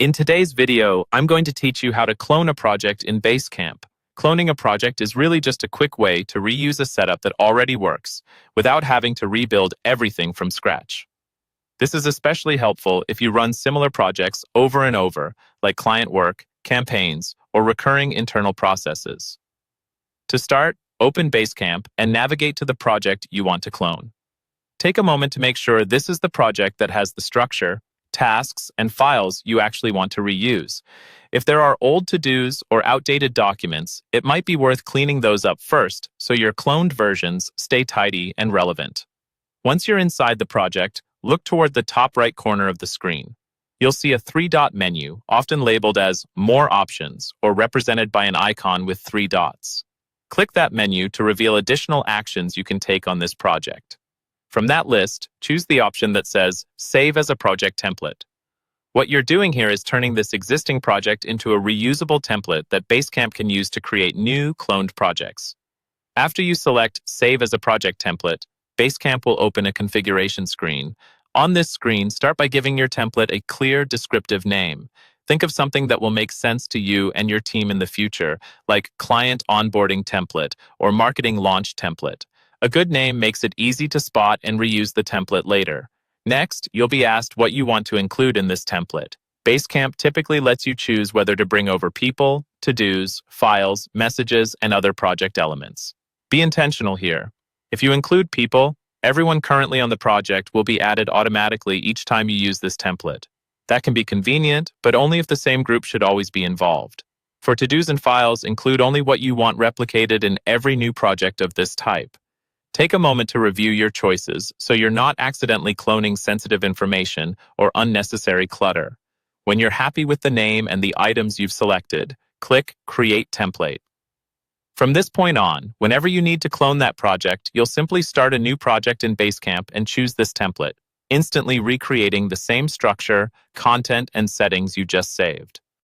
In today's video, I'm going to teach you how to clone a project in Basecamp. Cloning a project is really just a quick way to reuse a setup that already works without having to rebuild everything from scratch. This is especially helpful if you run similar projects over and over, like client work, campaigns, or recurring internal processes. To start, open Basecamp and navigate to the project you want to clone. Take a moment to make sure this is the project that has the structure, tasks, and files you actually want to reuse. If there are old to-dos or outdated documents, it might be worth cleaning those up first so your cloned versions stay tidy and relevant. Once you're inside the project, look toward the top right corner of the screen. You'll see a three-dot menu, often labeled as More Options or represented by an icon with 3 dots. Click that menu to reveal additional actions you can take on this project. From that list, choose the option that says Save as a Project Template. What you're doing here is turning this existing project into a reusable template that Basecamp can use to create new cloned projects. After you select Save as a Project Template, Basecamp will open a configuration screen. On this screen, start by giving your template a clear, descriptive name. Think of something that will make sense to you and your team in the future, like Client Onboarding Template or Marketing Launch Template. A good name makes it easy to spot and reuse the template later. Next, you'll be asked what you want to include in this template. Basecamp typically lets you choose whether to bring over people, to-dos, files, messages, and other project elements. Be intentional here. If you include people, everyone currently on the project will be added automatically each time you use this template. That can be convenient, but only if the same group should always be involved. For to-dos and files, include only what you want replicated in every new project of this type. Take a moment to review your choices so you're not accidentally cloning sensitive information or unnecessary clutter. When you're happy with the name and the items you've selected, click Create Template. From this point on, whenever you need to clone that project, you'll simply start a new project in Basecamp and choose this template, instantly recreating the same structure, content, and settings you just saved.